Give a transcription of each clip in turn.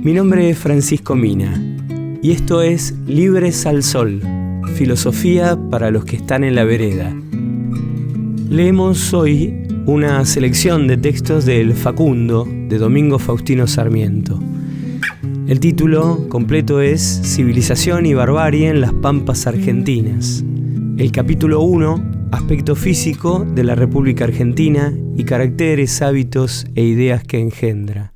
Mi nombre es Francisco Mina y esto es Libres al Sol, filosofía para los que están en la vereda. Leemos hoy una selección de textos del Facundo de Domingo Faustino Sarmiento. El título completo es Civilización y barbarie en las pampas argentinas. El capítulo 1, aspecto físico de la República Argentina y caracteres, hábitos e ideas que engendra.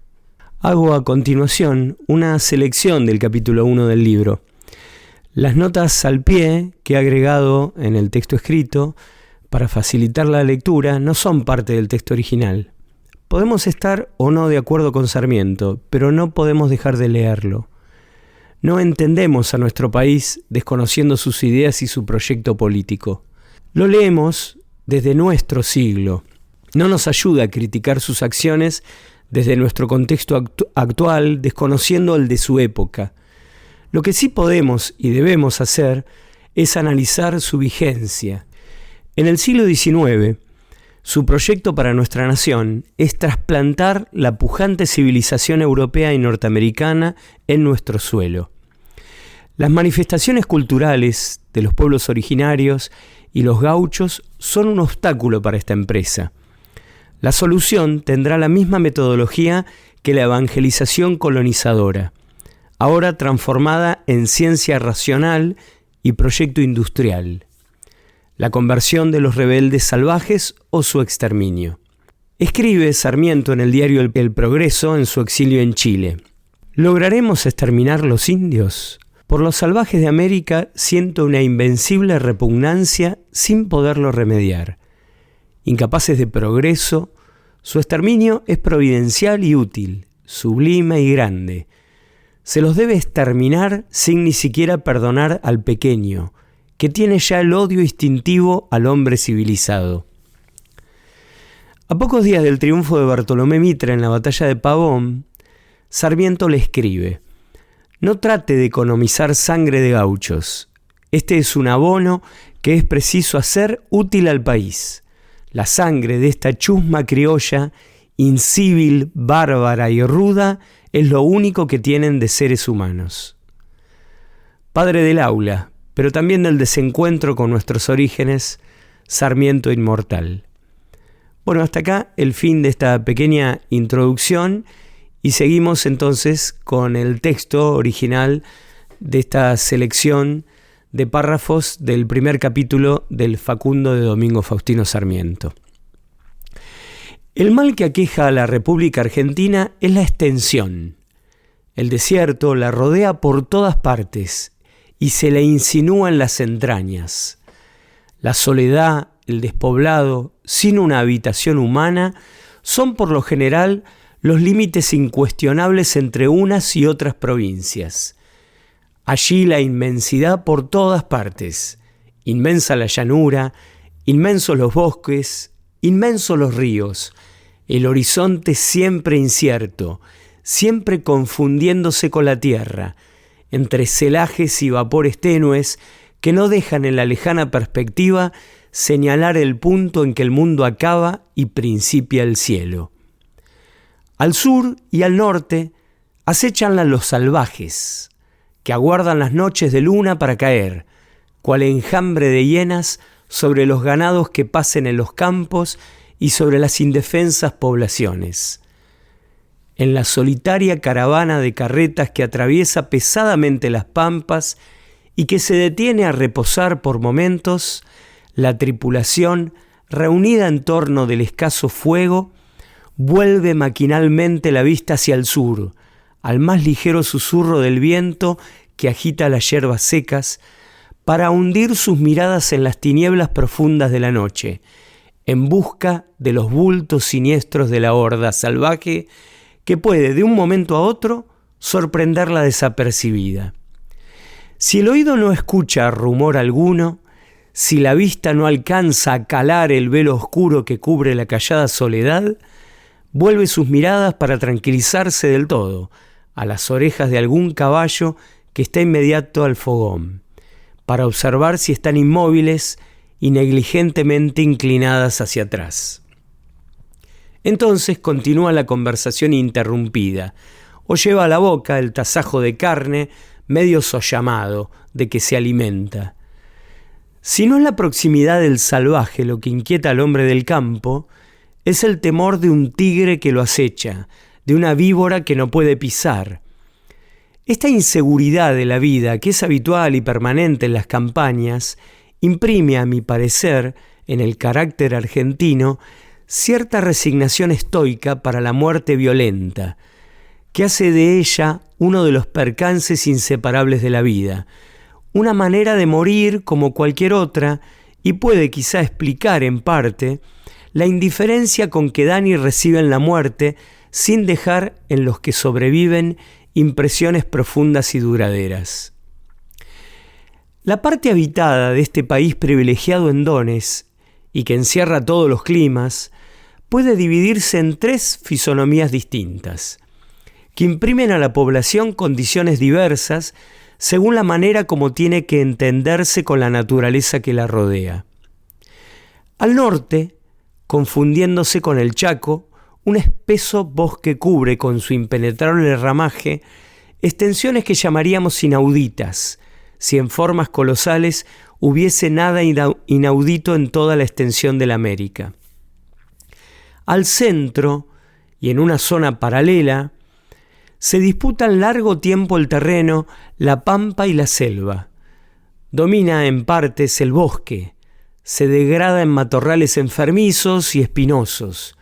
Hago a continuación una selección del capítulo 1 del libro. Las notas al pie que he agregado en el texto escrito para facilitar la lectura no son parte del texto original. Podemos estar o no de acuerdo con Sarmiento, pero no podemos dejar de leerlo. No entendemos a nuestro país desconociendo sus ideas y su proyecto político. Lo leemos desde nuestro siglo. No nos ayuda a criticar sus acciones desde nuestro contexto actual, desconociendo el de su época. Lo que sí podemos y debemos hacer es analizar su vigencia. En el siglo XIX, su proyecto para nuestra nación es trasplantar la pujante civilización europea y norteamericana en nuestro suelo. Las manifestaciones culturales de los pueblos originarios y los gauchos son un obstáculo para esta empresa. La solución tendrá la misma metodología que la evangelización colonizadora, ahora transformada en ciencia racional y proyecto industrial. La conversión de los rebeldes salvajes o su exterminio. Escribe Sarmiento en el diario El Progreso en su exilio en Chile. ¿Lograremos exterminar los indios? Por los salvajes de América siento una invencible repugnancia sin poderlo remediar. Incapaces de progreso, su exterminio es providencial y útil, sublime y grande. Se los debe exterminar sin ni siquiera perdonar al pequeño, que tiene ya el odio instintivo al hombre civilizado. A pocos días del triunfo de Bartolomé Mitre en la batalla de Pavón, Sarmiento le escribe: no trate de economizar sangre de gauchos. Este es un abono que es preciso hacer útil al país. La sangre de esta chusma criolla, incivil, bárbara y ruda, es lo único que tienen de seres humanos. Padre del aula, pero también del desencuentro con nuestros orígenes, Sarmiento inmortal. Bueno, hasta acá el fin de esta pequeña introducción y seguimos entonces con el texto original de esta selección de párrafos del primer capítulo del Facundo de Domingo Faustino Sarmiento. El mal que aqueja a la República Argentina es la extensión. El desierto la rodea por todas partes y se le insinúa en las entrañas. La soledad, el despoblado, sin una habitación humana, son por lo general los límites incuestionables entre unas y otras provincias. Allí la inmensidad por todas partes, inmensa la llanura, inmensos los bosques, inmensos los ríos, el horizonte siempre incierto, siempre confundiéndose con la tierra, entre celajes y vapores tenues que no dejan en la lejana perspectiva señalar el punto en que el mundo acaba y principia el cielo. Al sur y al norte acechan los salvajes, que aguardan las noches de luna para caer, cual enjambre de hienas sobre los ganados que pasen en los campos y sobre las indefensas poblaciones. En la solitaria caravana de carretas que atraviesa pesadamente las pampas y que se detiene a reposar por momentos, la tripulación, reunida en torno del escaso fuego, vuelve maquinalmente la vista hacia el sur, al más ligero susurro del viento que agita las hierbas secas, para hundir sus miradas en las tinieblas profundas de la noche, en busca de los bultos siniestros de la horda salvaje que puede, de un momento a otro, sorprenderla desapercibida. Si el oído no escucha rumor alguno, si la vista no alcanza a calar el velo oscuro que cubre la callada soledad, vuelve sus miradas para tranquilizarse del todo a las orejas de algún caballo que está inmediato al fogón, para observar si están inmóviles y negligentemente inclinadas hacia atrás. Entonces continúa la conversación interrumpida, o lleva a la boca el tasajo de carne medio sollamado de que se alimenta. Si no es la proximidad del salvaje lo que inquieta al hombre del campo, es el temor de un tigre que lo acecha, de una víbora que no puede pisar. Esta inseguridad de la vida, que es habitual y permanente en las campañas, imprime, a mi parecer, en el carácter argentino, cierta resignación estoica para la muerte violenta, que hace de ella uno de los percances inseparables de la vida, una manera de morir como cualquier otra, y puede quizá explicar en parte la indiferencia con que dan y reciben la muerte sin dejar en los que sobreviven impresiones profundas y duraderas. La parte habitada de este país privilegiado en dones y que encierra todos los climas puede dividirse en 3 fisonomías distintas, que imprimen a la población condiciones diversas según la manera como tiene que entenderse con la naturaleza que la rodea. Al norte, confundiéndose con el Chaco, un espeso bosque cubre con su impenetrable ramaje extensiones que llamaríamos inauditas, si en formas colosales hubiese nada inaudito en toda la extensión de la América. Al centro, y en una zona paralela, se disputan largo tiempo el terreno, la pampa y la selva. Domina en partes el bosque, se degrada en matorrales enfermizos y espinosos.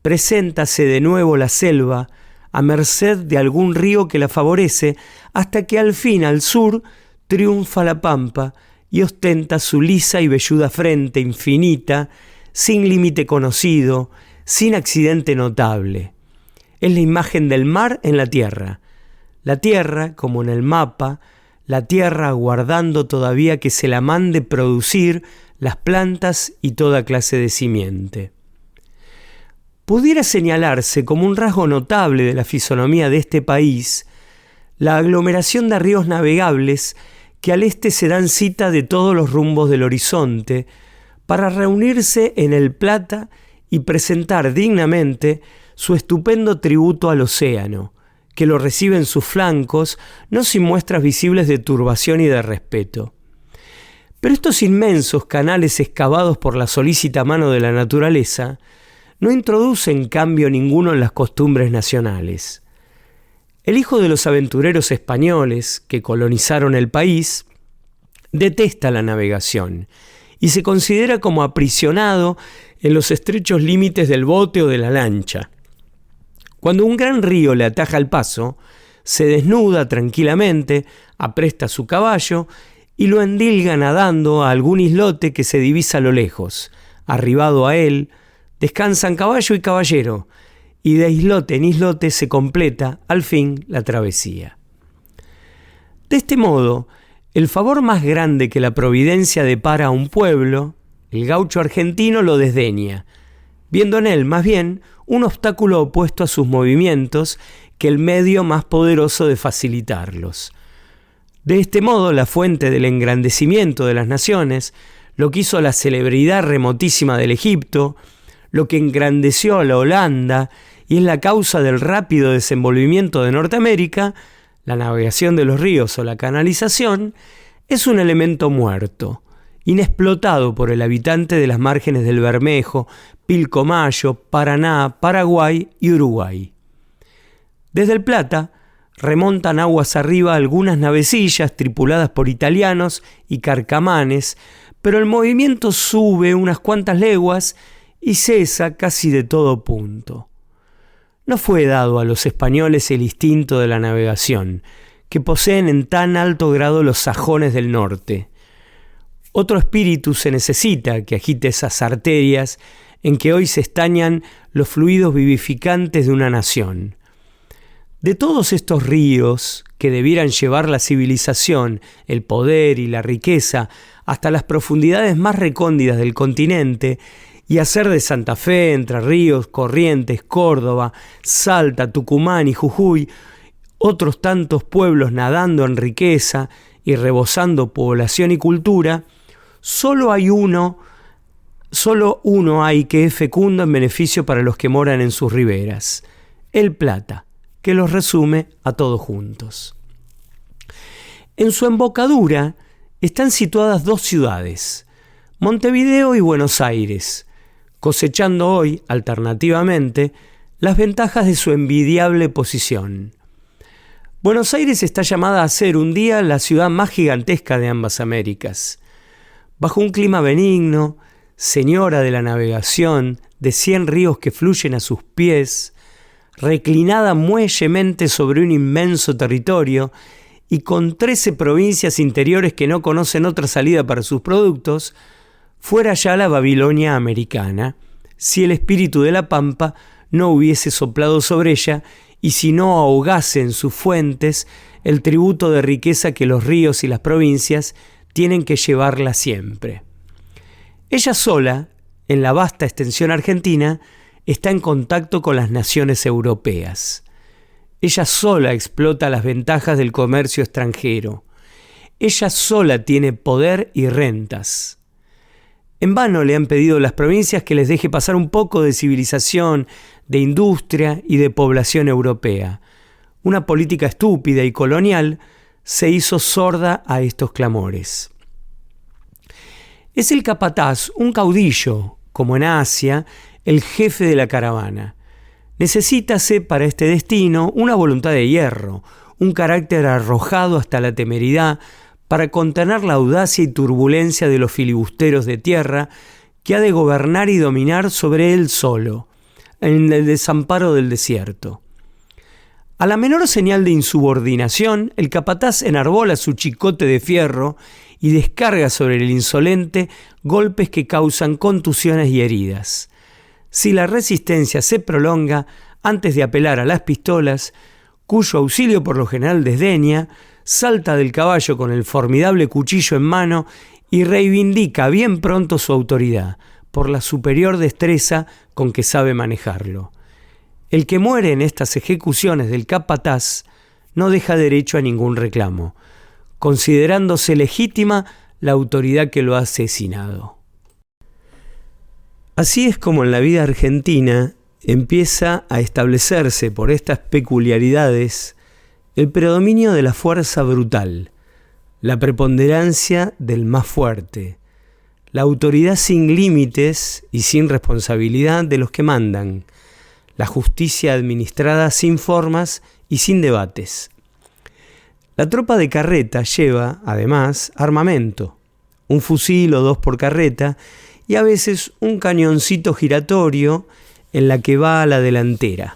Preséntase de nuevo la selva, a merced de algún río que la favorece, hasta que al fin al sur triunfa la pampa y ostenta su lisa y velluda frente infinita, sin límite conocido, sin accidente notable. Es la imagen del mar en la tierra, como en el mapa, la tierra aguardando todavía que se la mande producir las plantas y toda clase de simiente. Pudiera señalarse como un rasgo notable de la fisonomía de este país la aglomeración de ríos navegables que al este se dan cita de todos los rumbos del horizonte para reunirse en el Plata y presentar dignamente su estupendo tributo al océano, que lo recibe en sus flancos, no sin muestras visibles de turbación y de respeto. Pero estos inmensos canales excavados por la solícita mano de la naturaleza no introducen cambio ninguno en las costumbres nacionales. El hijo de los aventureros españoles que colonizaron el país detesta la navegación y se considera como aprisionado en los estrechos límites del bote o de la lancha. Cuando un gran río le ataja el paso, se desnuda tranquilamente, apresta su caballo y lo endilga nadando a algún islote que se divisa a lo lejos. Arribado a él, descansan caballo y caballero, y de islote en islote se completa, al fin, la travesía. De este modo, el favor más grande que la providencia depara a un pueblo, el gaucho argentino lo desdeña, viendo en él, más bien, un obstáculo opuesto a sus movimientos que el medio más poderoso de facilitarlos. De este modo, la fuente del engrandecimiento de las naciones, lo que hizo la celebridad remotísima del Egipto, lo que engrandeció a la Holanda y es la causa del rápido desenvolvimiento de Norteamérica, la navegación de los ríos o la canalización, es un elemento muerto, inexplotado por el habitante de las márgenes del Bermejo, Pilcomayo, Paraná, Paraguay y Uruguay. Desde el Plata remontan aguas arriba algunas navecillas tripuladas por italianos y carcamanes, pero el movimiento sube unas cuantas leguas y cesa casi de todo punto. No fue dado a los españoles el instinto de la navegación, que poseen en tan alto grado los sajones del norte. Otro espíritu se necesita que agite esas arterias en que hoy se estañan los fluidos vivificantes de una nación. De todos estos ríos que debieran llevar la civilización, el poder y la riqueza hasta las profundidades más recónditas del continente y hacer de Santa Fe, Entre Ríos, Corrientes, Córdoba, Salta, Tucumán y Jujuy otros tantos pueblos nadando en riqueza y rebosando población y cultura, solo uno hay que es fecundo en beneficio para los que moran en sus riberas, el Plata, que los resume a todos juntos. En su embocadura están situadas dos ciudades, Montevideo y Buenos Aires, cosechando hoy, alternativamente, las ventajas de su envidiable posición. Buenos Aires está llamada a ser un día la ciudad más gigantesca de ambas Américas. Bajo un clima benigno, señora de la navegación, de 100 ríos que fluyen a sus pies, reclinada muellemente sobre un inmenso territorio y con 13 provincias interiores que no conocen otra salida para sus productos, fuera ya la Babilonia americana, si el espíritu de la pampa no hubiese soplado sobre ella y si no ahogase en sus fuentes el tributo de riqueza que los ríos y las provincias tienen que llevarla siempre. Ella sola, en la vasta extensión argentina, está en contacto con las naciones europeas. Ella sola explota las ventajas del comercio extranjero. Ella sola tiene poder y rentas. En vano le han pedido las provincias que les deje pasar un poco de civilización, de industria y de población europea. Una política estúpida y colonial se hizo sorda a estos clamores. Es el capataz, un caudillo, como en Asia, el jefe de la caravana. Necesítase para este destino una voluntad de hierro, un carácter arrojado hasta la temeridad para contener la audacia y turbulencia de los filibusteros de tierra que ha de gobernar y dominar sobre él solo, en el desamparo del desierto. A la menor señal de insubordinación, el capataz enarbola su chicote de fierro y descarga sobre el insolente golpes que causan contusiones y heridas. Si la resistencia se prolonga, antes de apelar a las pistolas, cuyo auxilio por lo general desdeña, salta del caballo con el formidable cuchillo en mano y reivindica bien pronto su autoridad, por la superior destreza con que sabe manejarlo. El que muere en estas ejecuciones del capataz no deja derecho a ningún reclamo, considerándose legítima la autoridad que lo ha asesinado. Así es como en la vida argentina empieza a establecerse por estas peculiaridades el predominio de la fuerza brutal, la preponderancia del más fuerte, la autoridad sin límites y sin responsabilidad de los que mandan, la justicia administrada sin formas y sin debates. La tropa de carreta lleva, además, armamento, un fusil o dos por carreta y a veces un cañoncito giratorio en la que va a la delantera.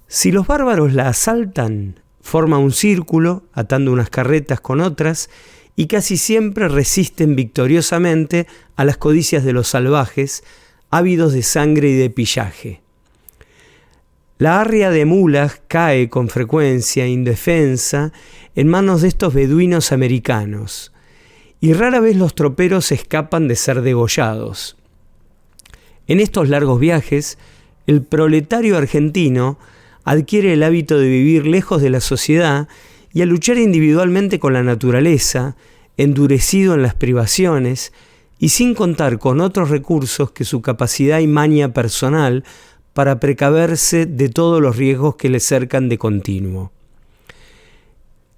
Si los bárbaros la asaltan, forma un círculo atando unas carretas con otras y casi siempre resisten victoriosamente a las codicias de los salvajes, ávidos de sangre y de pillaje. La arria de mulas cae con frecuencia indefensa en manos de estos beduinos americanos, y rara vez los troperos escapan de ser degollados. En estos largos viajes, el proletario argentino adquiere el hábito de vivir lejos de la sociedad y a luchar individualmente con la naturaleza, endurecido en las privaciones y sin contar con otros recursos que su capacidad y maña personal para precaverse de todos los riesgos que le cercan de continuo.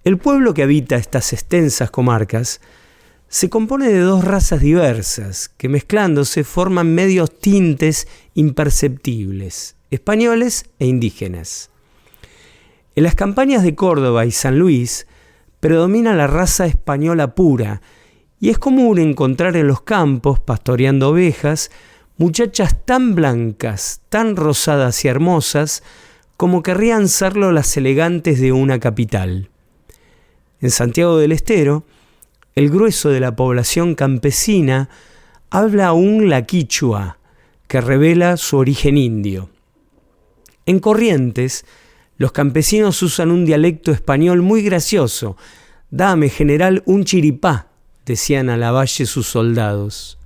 El pueblo que habita estas extensas comarcas se compone de dos razas diversas que mezclándose forman medios tintes imperceptibles, españoles e indígenas. En las campañas de Córdoba y San Luis predomina la raza española pura y es común encontrar en los campos, pastoreando ovejas, muchachas tan blancas, tan rosadas y hermosas como querrían serlo las elegantes de una capital. En Santiago del Estero, el grueso de la población campesina habla aún la quichua, que revela su origen indio. En Corrientes, los campesinos usan un dialecto español muy gracioso. «Dame, general, un chiripá», decían a Lavalle sus soldados.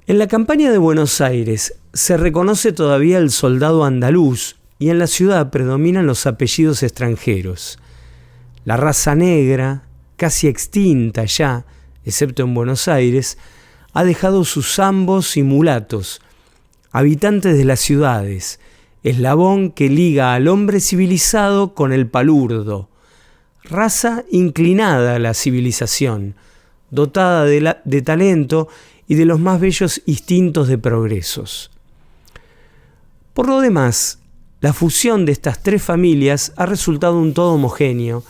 En la campaña de Buenos Aires se reconoce todavía el soldado andaluz y en la ciudad predominan los apellidos extranjeros. La raza negra, casi extinta ya, excepto en Buenos Aires, ha dejado sus zambos y mulatos, habitantes de las ciudades, eslabón que liga al hombre civilizado con el palurdo, raza inclinada a la civilización, dotada de talento y de los más bellos instintos de progresos. Por lo demás, la fusión de estas tres familias ha resultado un todo homogéneo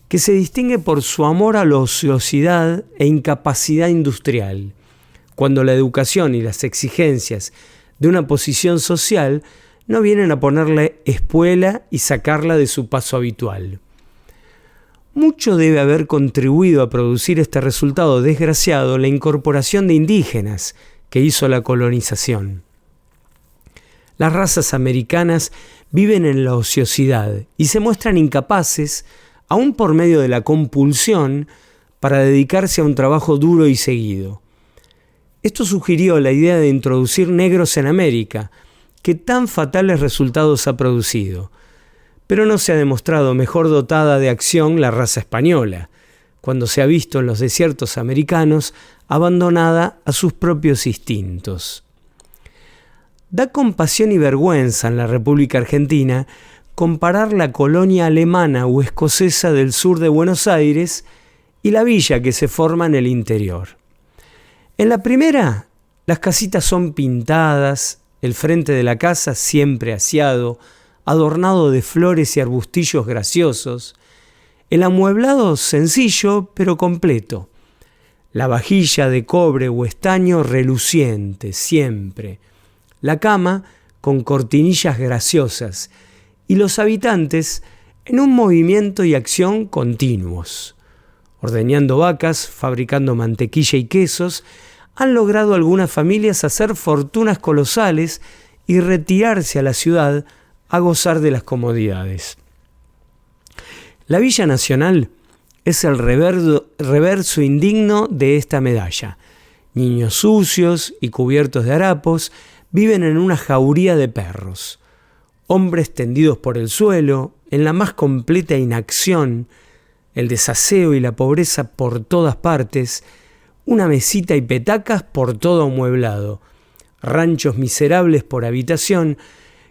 que se distingue por su amor a la ociosidad e incapacidad industrial, cuando la educación y las exigencias de una posición social no vienen a ponerle espuela y sacarla de su paso habitual. Mucho debe haber contribuido a producir este resultado desgraciado la incorporación de indígenas que hizo la colonización. Las razas americanas viven en la ociosidad y se muestran incapaces, aún por medio de la compulsión, para dedicarse a un trabajo duro y seguido. Esto sugirió la idea de introducir negros en América, que tan fatales resultados ha producido. Pero no se ha demostrado mejor dotada de acción la raza española, cuando se ha visto en los desiertos americanos abandonada a sus propios instintos. Da compasión y vergüenza en la República Argentina comparar la colonia alemana o escocesa del sur de Buenos Aires y la villa que se forma en el interior. En la primera, las casitas son pintadas, el frente de la casa siempre aseado, adornado de flores y arbustillos graciosos, el amueblado sencillo pero completo, la vajilla de cobre o estaño reluciente siempre, la cama con cortinillas graciosas y los habitantes en un movimiento y acción continuos. Ordeñando vacas, fabricando mantequilla y quesos, han logrado algunas familias hacer fortunas colosales y retirarse a la ciudad a gozar de las comodidades. La Villa Nacional es el reverso indigno de esta medalla. Niños sucios y cubiertos de harapos viven en una jauría de perros. Hombres tendidos por el suelo, en la más completa inacción, el desaseo y la pobreza por todas partes, una mesita y petacas por todo amueblado, ranchos miserables por habitación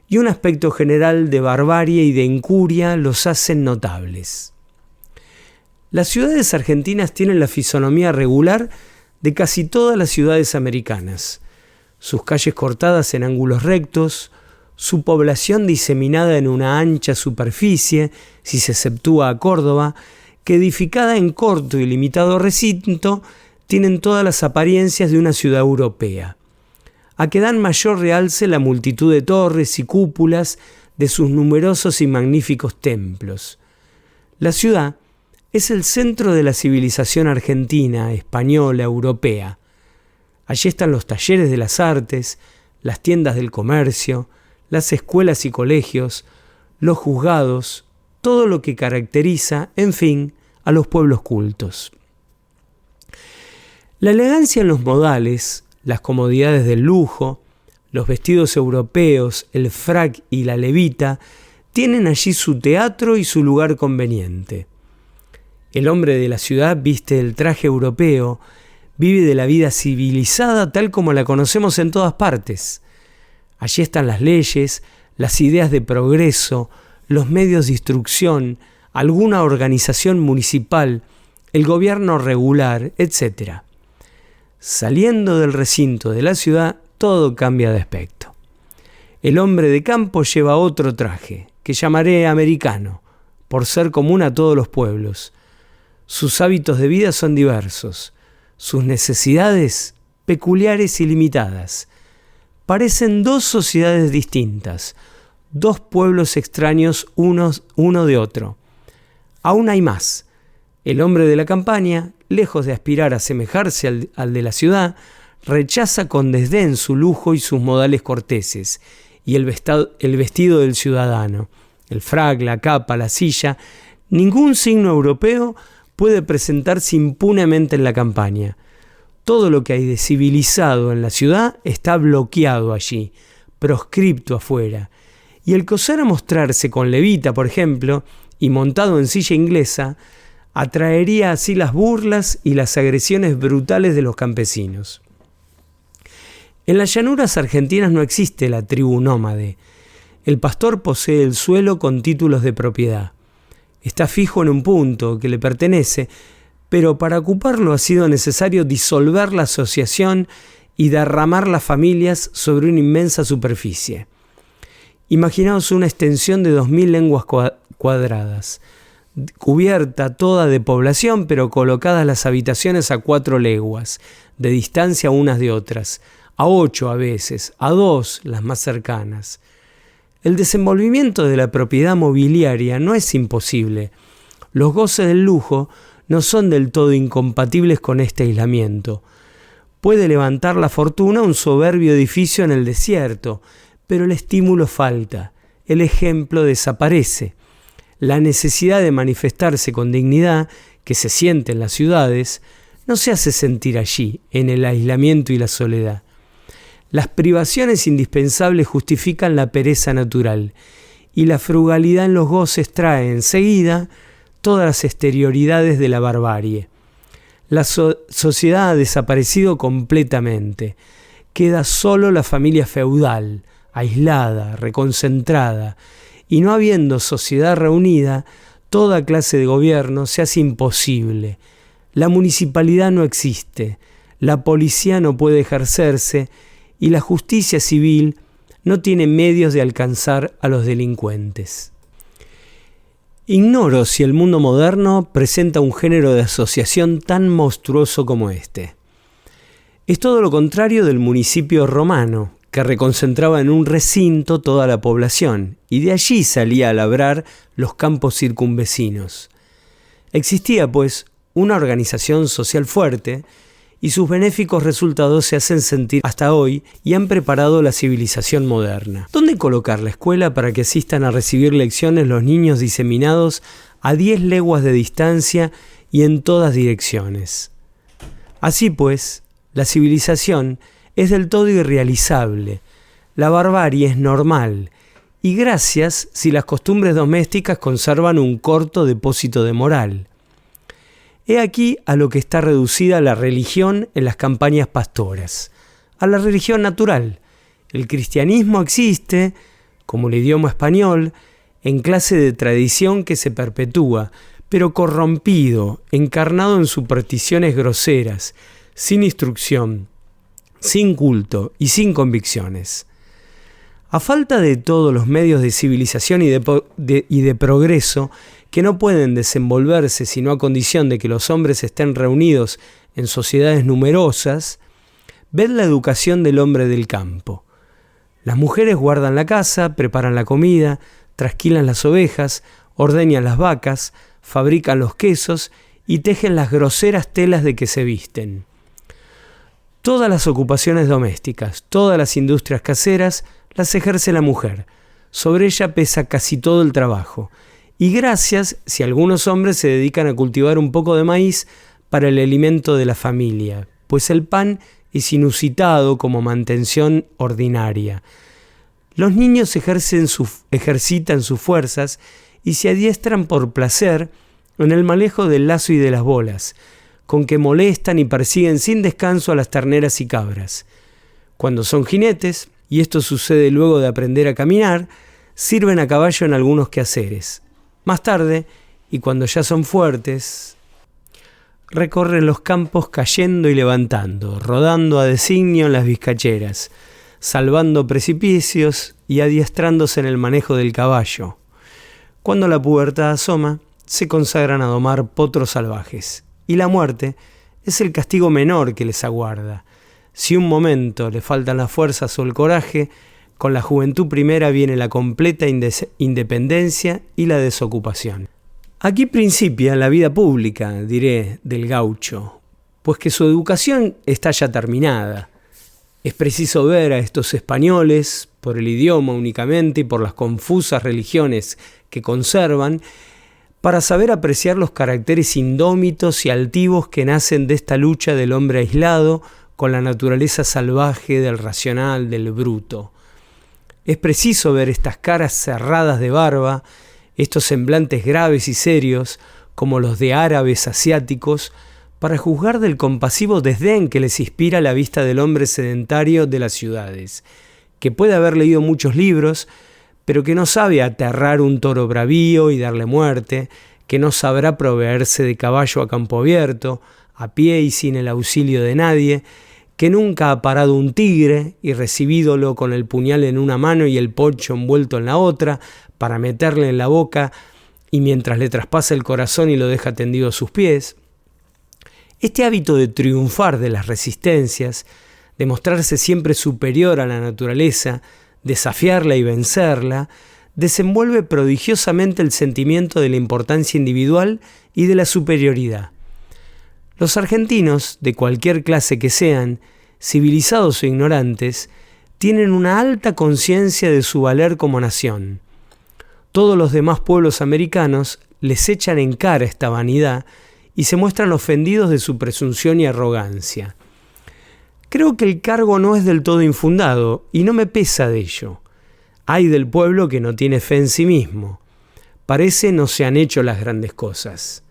y un aspecto general de barbarie y de incuria los hacen notables. Las ciudades argentinas tienen la fisonomía regular de casi todas las ciudades americanas, sus calles cortadas en ángulos rectos, su población diseminada en una ancha superficie, si se exceptúa a Córdoba, que edificada en corto y limitado recinto, tienen todas las apariencias de una ciudad europea, a que dan mayor realce la multitud de torres y cúpulas de sus numerosos y magníficos templos. La ciudad es el centro de la civilización argentina, española, europea. Allí están los talleres de las artes, las tiendas del comercio, las escuelas y colegios, los juzgados, todo lo que caracteriza, en fin, a los pueblos cultos. La elegancia en los modales, las comodidades del lujo, los vestidos europeos, el frac y la levita, tienen allí su teatro y su lugar conveniente. El hombre de la ciudad viste el traje europeo, vive de la vida civilizada tal como la conocemos en todas partes. Allí están las leyes, las ideas de progreso, los medios de instrucción, alguna organización municipal, el gobierno regular, etc. Saliendo del recinto de la ciudad, todo cambia de aspecto. El hombre de campo lleva otro traje, que llamaré americano, por ser común a todos los pueblos. Sus hábitos de vida son diversos, sus necesidades peculiares y limitadas. Parecen dos sociedades distintas, dos pueblos extraños uno de otro. Aún hay más. El hombre de la campaña, lejos de aspirar a asemejarse al de la ciudad, rechaza con desdén su lujo y sus modales corteses, y el vestido del ciudadano, el frac, la capa, la silla. Ningún signo europeo puede presentarse impunemente en la campaña. Todo lo que hay de civilizado en la ciudad está bloqueado allí, proscripto afuera. Y el que osara mostrarse con levita, por ejemplo, y montado en silla inglesa, atraería así las burlas y las agresiones brutales de los campesinos. En las llanuras argentinas no existe la tribu nómade. El pastor posee el suelo con títulos de propiedad. Está fijo en un punto que le pertenece, pero para ocuparlo ha sido necesario disolver la asociación y derramar las familias sobre una inmensa superficie. Imaginaos una extensión de 2000 leguas cuadradas, cubierta toda de población, pero colocadas las habitaciones a 4 leguas, de distancia unas de otras, a 8 a veces, a 2 las más cercanas. El desenvolvimiento de la propiedad mobiliaria no es imposible. Los goces del lujo no son del todo incompatibles con este aislamiento. Puede levantar la fortuna un soberbio edificio en el desierto, pero el estímulo falta, el ejemplo desaparece. La necesidad de manifestarse con dignidad, que se siente en las ciudades, no se hace sentir allí, en el aislamiento y la soledad. Las privaciones indispensables justifican la pereza natural, y la frugalidad en los goces trae enseguida todas las exterioridades de la barbarie. La sociedad ha desaparecido completamente. Queda solo la familia feudal, aislada, reconcentrada, y no habiendo sociedad reunida, toda clase de gobierno se hace imposible. La municipalidad no existe, la policía no puede ejercerse y la justicia civil no tiene medios de alcanzar a los delincuentes. Ignoro si el mundo moderno presenta un género de asociación tan monstruoso como este. Es todo lo contrario del municipio romano, que reconcentraba en un recinto toda la población, y de allí salía a labrar los campos circunvecinos. Existía, pues, una organización social fuerte, y sus benéficos resultados se hacen sentir hasta hoy y han preparado la civilización moderna. ¿Dónde colocar la escuela para que asistan a recibir lecciones los niños diseminados a 10 leguas de distancia y en todas direcciones? Así pues, la civilización es del todo irrealizable, la barbarie es normal, y gracias si las costumbres domésticas conservan un corto depósito de moral. He aquí a lo que está reducida la religión en las campañas pastoras, a la religión natural. El cristianismo existe, como el idioma español, en clase de tradición que se perpetúa, pero corrompido, encarnado en supersticiones groseras, sin instrucción, sin culto y sin convicciones. A falta de todos los medios de civilización y de progreso, que no pueden desenvolverse sino a condición de que los hombres estén reunidos en sociedades numerosas, ved la educación del hombre del campo. Las mujeres guardan la casa, preparan la comida, trasquilan las ovejas, ordeñan las vacas, fabrican los quesos y tejen las groseras telas de que se visten. Todas las ocupaciones domésticas, todas las industrias caseras, las ejerce la mujer. Sobre ella pesa casi todo el trabajo. Y gracias si algunos hombres se dedican a cultivar un poco de maíz para el alimento de la familia, pues el pan es inusitado como mantención ordinaria. Los niños ejercitan sus fuerzas y se adiestran por placer en el manejo del lazo y de las bolas, con que molestan y persiguen sin descanso a las terneras y cabras. Cuando son jinetes, y esto sucede luego de aprender a caminar, sirven a caballo en algunos quehaceres. Más tarde, y cuando ya son fuertes, recorren los campos cayendo y levantando, rodando a designio en las vizcacheras, salvando precipicios y adiestrándose en el manejo del caballo. Cuando la pubertad asoma, se consagran a domar potros salvajes, y la muerte es el castigo menor que les aguarda. Si un momento le faltan las fuerzas o el coraje, con la juventud primera viene la completa independencia y la desocupación. Aquí principia la vida pública, diré, del gaucho, pues que su educación está ya terminada. Es preciso ver a estos españoles, por el idioma únicamente y por las confusas religiones que conservan, para saber apreciar los caracteres indómitos y altivos que nacen de esta lucha del hombre aislado con la naturaleza salvaje del racional, del bruto. Es preciso ver estas caras cerradas de barba, estos semblantes graves y serios, como los de árabes asiáticos, para juzgar del compasivo desdén que les inspira la vista del hombre sedentario de las ciudades, que puede haber leído muchos libros, pero que no sabe aterrar un toro bravío y darle muerte, que no sabrá proveerse de caballo a campo abierto, a pie y sin el auxilio de nadie, que nunca ha parado un tigre y recibídolo con el puñal en una mano y el poncho envuelto en la otra para meterle en la boca y mientras le traspasa el corazón y lo deja tendido a sus pies. Este hábito de triunfar de las resistencias, de mostrarse siempre superior a la naturaleza, desafiarla y vencerla, desenvuelve prodigiosamente el sentimiento de la importancia individual y de la superioridad. Los argentinos, de cualquier clase que sean, civilizados o ignorantes, tienen una alta conciencia de su valer como nación. Todos los demás pueblos americanos les echan en cara esta vanidad y se muestran ofendidos de su presunción y arrogancia. Creo que el cargo no es del todo infundado y no me pesa de ello. Ay del pueblo que no tiene fe en sí mismo. Parece no se han hecho las grandes cosas.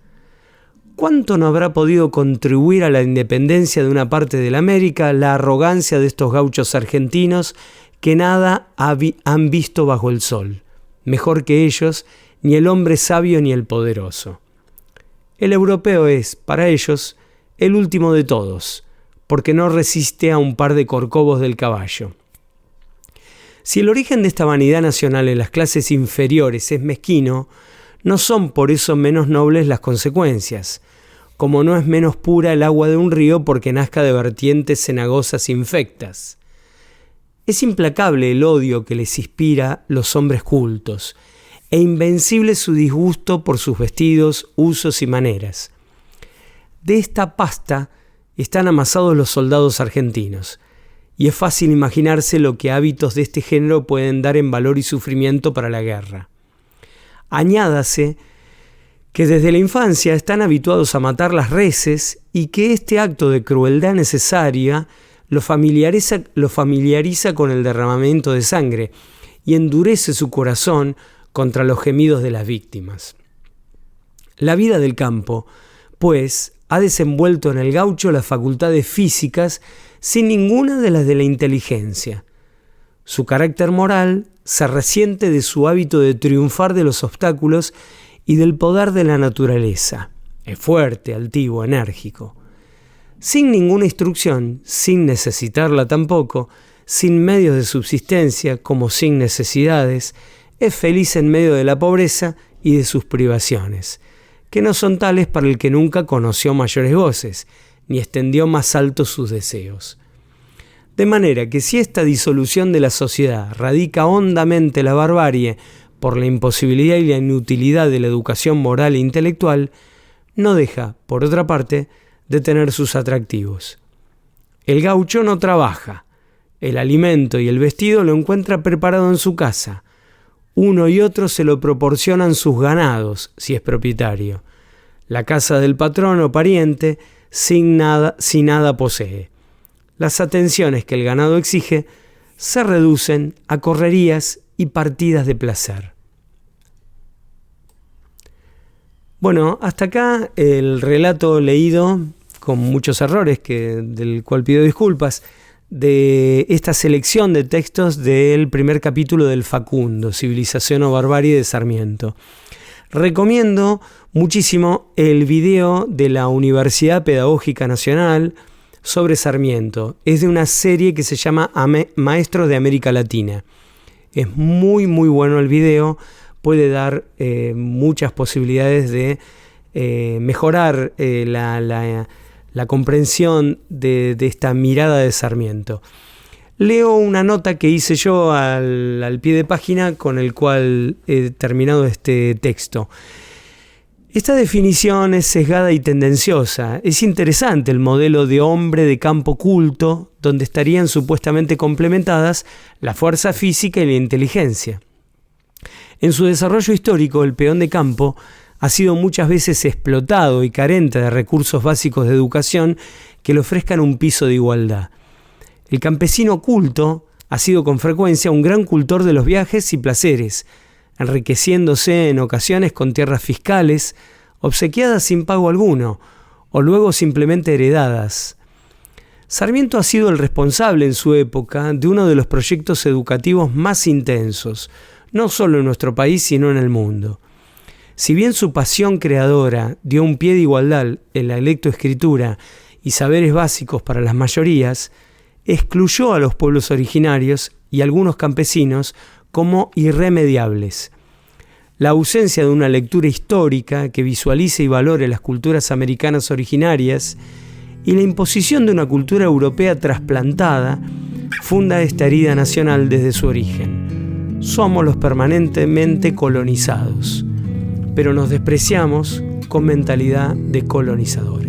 ¿Cuánto no habrá podido contribuir a la independencia de una parte de la América la arrogancia de estos gauchos argentinos que nada han visto bajo el sol? Mejor que ellos, ni el hombre sabio ni el poderoso. El europeo es, para ellos, el último de todos, porque no resiste a un par de corcovos del caballo. Si el origen de esta vanidad nacional en las clases inferiores es mezquino, no son por eso menos nobles las consecuencias, como no es menos pura el agua de un río porque nazca de vertientes cenagosas infectas. Es implacable el odio que les inspira los hombres cultos, e invencible su disgusto por sus vestidos, usos y maneras. De esta pasta están amasados los soldados argentinos, y es fácil imaginarse lo que hábitos de este género pueden dar en valor y sufrimiento para la guerra. Añádase que desde la infancia están habituados a matar las reses y que este acto de crueldad necesaria lo familiariza con el derramamiento de sangre y endurece su corazón contra los gemidos de las víctimas. La vida del campo, pues, ha desenvuelto en el gaucho las facultades físicas sin ninguna de las de la inteligencia. Su carácter moral se resiente de su hábito de triunfar de los obstáculos y del poder de la naturaleza. Es fuerte, altivo, enérgico. Sin ninguna instrucción, sin necesitarla tampoco, sin medios de subsistencia como sin necesidades, es feliz en medio de la pobreza y de sus privaciones, que no son tales para el que nunca conoció mayores goces, ni extendió más alto sus deseos. De manera que si esta disolución de la sociedad radica hondamente la barbarie por la imposibilidad y la inutilidad de la educación moral e intelectual, no deja, por otra parte, de tener sus atractivos. El gaucho no trabaja, el alimento y el vestido lo encuentra preparado en su casa. Uno y otro se lo proporcionan sus ganados, si es propietario. La casa del patrón o pariente, si nada posee. Las atenciones que el ganado exige se reducen a correrías y partidas de placer. Bueno, hasta acá el relato leído, con muchos errores, del cual pido disculpas, de esta selección de textos del primer capítulo del Facundo, Civilización o Barbarie de Sarmiento. Recomiendo muchísimo el video de la Universidad Pedagógica Nacional sobre Sarmiento. Es de una serie que se llama Maestros de América Latina. Es muy muy bueno el video, puede dar muchas posibilidades de mejorar la comprensión de esta mirada de Sarmiento. Leo una nota que hice yo al pie de página con el cual he terminado este texto. Esta definición es sesgada y tendenciosa. Es interesante el modelo de hombre de campo culto, donde estarían supuestamente complementadas la fuerza física y la inteligencia. En su desarrollo histórico, el peón de campo ha sido muchas veces explotado y carente de recursos básicos de educación que le ofrezcan un piso de igualdad. El campesino culto ha sido con frecuencia un gran cultor de los viajes y placeres, enriqueciéndose en ocasiones con tierras fiscales, obsequiadas sin pago alguno, o luego simplemente heredadas. Sarmiento ha sido el responsable en su época de uno de los proyectos educativos más intensos, no solo en nuestro país, sino en el mundo. Si bien su pasión creadora dio un pie de igualdad en la lectoescritura y saberes básicos para las mayorías, excluyó a los pueblos originarios y algunos campesinos como irremediables. La ausencia de una lectura histórica que visualice y valore las culturas americanas originarias y la imposición de una cultura europea trasplantada funda esta herida nacional desde su origen. Somos los permanentemente colonizados, pero nos despreciamos con mentalidad de colonizadores.